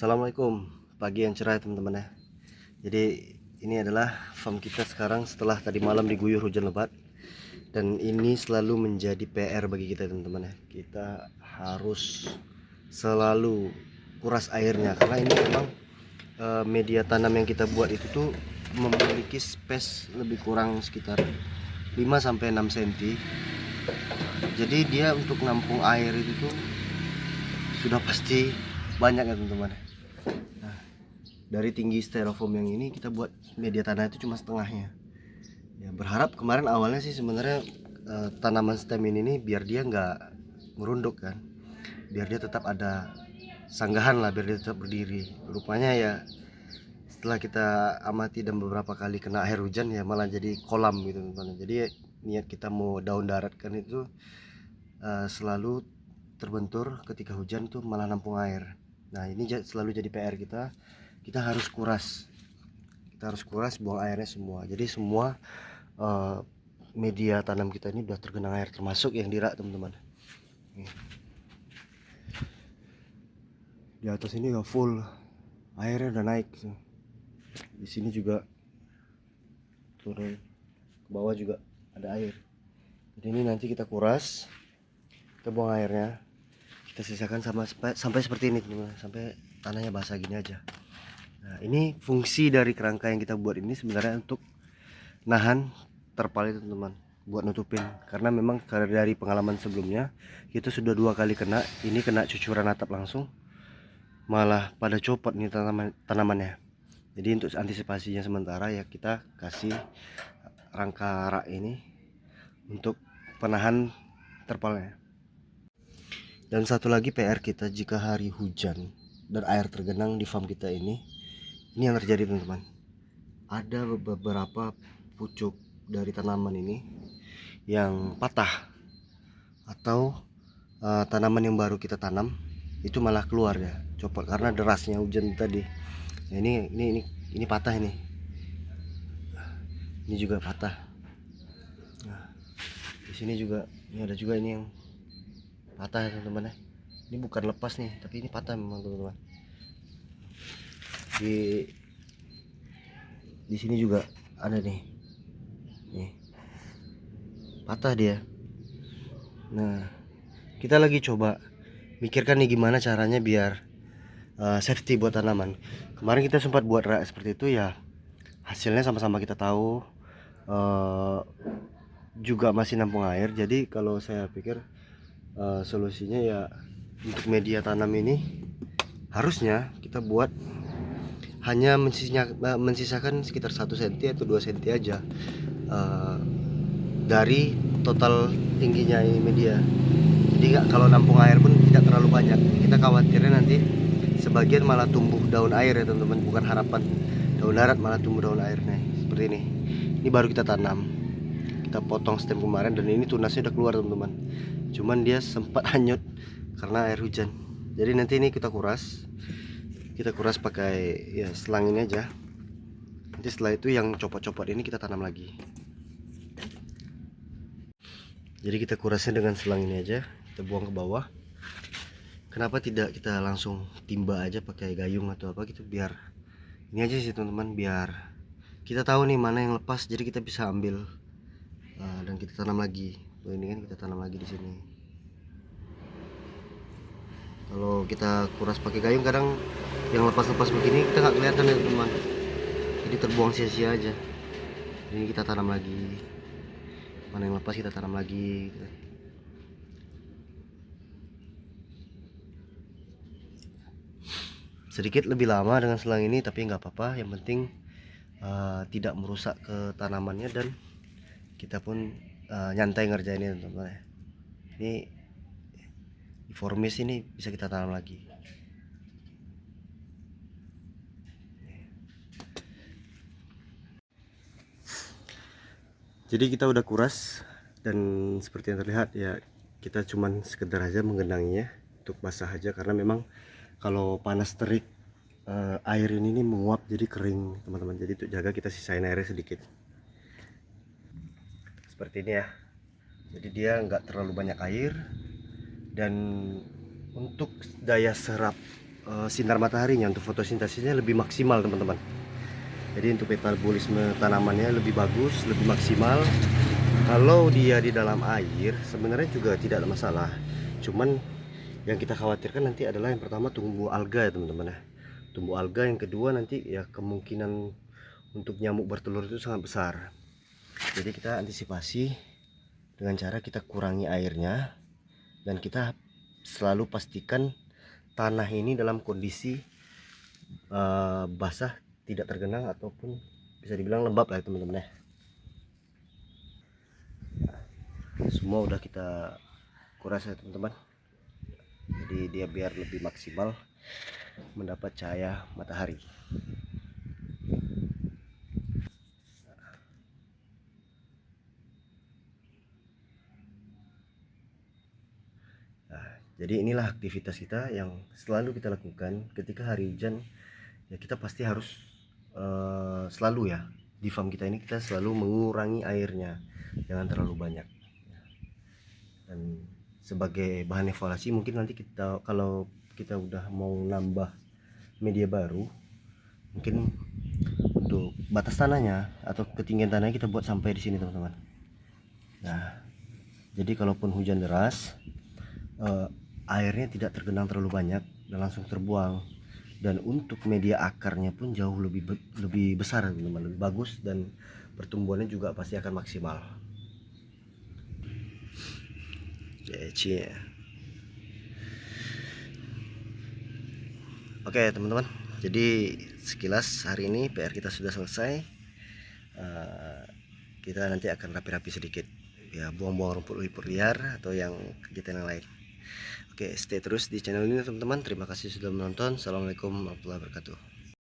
Assalamualaikum, pagi yang cerah teman-teman ya. Jadi ini adalah farm kita sekarang setelah tadi malam diguyur hujan lebat. Dan ini selalu menjadi PR bagi kita teman-teman ya. Kita harus selalu kuras airnya karena ini memang media tanam yang kita buat itu tuh memiliki space lebih kurang sekitar 5-6 cm. Jadi dia untuk nampung air itu tuh sudah pasti banyak ya teman-teman. Dari tinggi styrofoam yang ini kita buat media tanah itu cuma setengahnya ya. Berharap kemarin awalnya sih sebenarnya tanaman stem ini biar dia nggak merunduk kan, biar dia tetap ada sanggahan lah, biar dia tetap berdiri. Rupanya ya setelah kita amati dan beberapa kali kena air hujan ya malah jadi kolam gitu teman-teman. Jadi niat kita mau daun darat kan itu selalu terbentur ketika hujan tuh malah nampung air. Nah ini selalu jadi PR kita. Kita harus kuras, buang airnya semua. Jadi semua media tanam kita ini udah tergenang air, termasuk yang di rak teman-teman. Di atas ini udah full, airnya udah naik. Di sini juga turun ke bawah juga ada air. Jadi ini nanti kita kuras, kita buang airnya, kita sisakan sampai seperti ini teman-teman, sampai tanahnya basah gini aja. Nah ini fungsi dari kerangka yang kita buat ini sebenarnya untuk nahan terpal itu teman-teman, buat nutupin. Karena memang dari pengalaman sebelumnya kita sudah 2 kali kena, ini kena cucuran atap langsung, malah pada copot nih tanamannya. Jadi untuk antisipasinya sementara ya kita kasih rangka rak ini untuk penahan terpalnya. Dan satu lagi PR kita, jika hari hujan dan air tergenang di farm kita ini yang terjadi teman-teman, ada beberapa pucuk dari tanaman ini yang patah, atau tanaman yang baru kita tanam itu malah keluar ya, copot karena derasnya hujan tadi. Nah, ini patah ini juga patah. Nah, di sini juga ini ada juga ini yang patah ya teman-teman ya. Ini bukan lepas nih, tapi ini patah memang teman-teman. Di sini juga ada nih patah dia. Nah kita lagi coba mikirkan nih gimana caranya biar safety buat tanaman. Kemarin kita sempat buat rak seperti itu ya, hasilnya sama-sama kita tahu, juga masih nampung air. Jadi kalau saya pikir solusinya ya untuk media tanam ini harusnya kita buat hanya mensisakan sekitar 1 cm atau 2 cm aja dari total tingginya ini media. Jadi kalau nampung air pun tidak terlalu banyak. Kita khawatirnya nanti sebagian malah tumbuh daun air ya teman-teman, bukan harapan daun darat malah tumbuh daun air. Nih seperti ini. Ini baru kita tanam, kita potong stem kemarin dan ini tunasnya udah keluar teman-teman. Cuman dia sempat hanyut karena air hujan. Jadi nanti ini kita kuras pakai ya selang ini aja. Nanti setelah itu yang copot-copot ini kita tanam lagi. Jadi kita kurasnya dengan selang ini aja, kita buang ke bawah. Kenapa tidak kita langsung timba aja pakai gayung atau apa gitu, biar ini aja sih teman-teman, biar kita tahu nih mana yang lepas, jadi kita bisa ambil dan kita tanam lagi. Tuh ini kan kita tanam lagi di sini. Kalau kita kuras pakai gayung kadang yang lepas-lepas begini kita nggak kelihatan ya teman-teman, jadi terbuang sia-sia aja. Ini kita tanam lagi, mana yang lepas kita tanam lagi gitu. Sedikit lebih lama dengan selang ini tapi nggak apa-apa, yang penting tidak merusak ke tanamannya dan kita pun nyantai ngerjainnya teman-teman. Ini Formis ini bisa kita tanam lagi. Jadi kita udah kuras dan seperti yang terlihat ya, kita cuman sekedar aja menggenanginya untuk basah aja, karena memang kalau panas terik air ini menguap jadi kering teman-teman. Jadi untuk jaga kita sisain airnya sedikit seperti ini ya. Jadi dia nggak terlalu banyak air, dan untuk daya serap sinar mataharinya untuk fotosintesisnya lebih maksimal teman-teman. Jadi untuk metabolisme tanamannya lebih bagus, lebih maksimal. Kalau dia di dalam air sebenarnya juga tidak ada masalah. Cuman yang kita khawatirkan nanti adalah yang pertama tumbuh alga ya teman-teman ya. Tumbuh alga, yang kedua nanti ya kemungkinan untuk nyamuk bertelur itu sangat besar. Jadi kita antisipasi dengan cara kita kurangi airnya, dan kita selalu pastikan tanah ini dalam kondisi basah, tidak tergenang ataupun bisa dibilang lembab lah teman-teman ya. Semua udah kita kuras ya teman-teman, jadi dia biar lebih maksimal mendapat cahaya matahari. Nah, jadi inilah aktivitas kita yang selalu kita lakukan ketika hari hujan. Ya kita pasti harus selalu ya, di farm kita ini kita selalu mengurangi airnya, jangan terlalu banyak. Dan sebagai bahan evaluasi mungkin nanti kita, kalau kita udah mau nambah media baru, mungkin untuk batas tanahnya atau ketinggian tanahnya kita buat sampai di sini teman-teman. Nah, jadi kalaupun hujan deras, airnya tidak tergenang terlalu banyak dan langsung terbuang. Dan untuk media akarnya pun jauh lebih besar teman-teman, lebih bagus, dan pertumbuhannya juga pasti akan maksimal. Cie. Oke teman-teman, jadi sekilas hari ini PR kita sudah selesai. Kita nanti akan rapi-rapi sedikit ya, buang-buang rumput liar atau yang kegiatan yang lain. Oke, stay terus di channel ini teman-teman. Terima kasih sudah menonton. Assalamualaikum warahmatullahi wabarakatuh.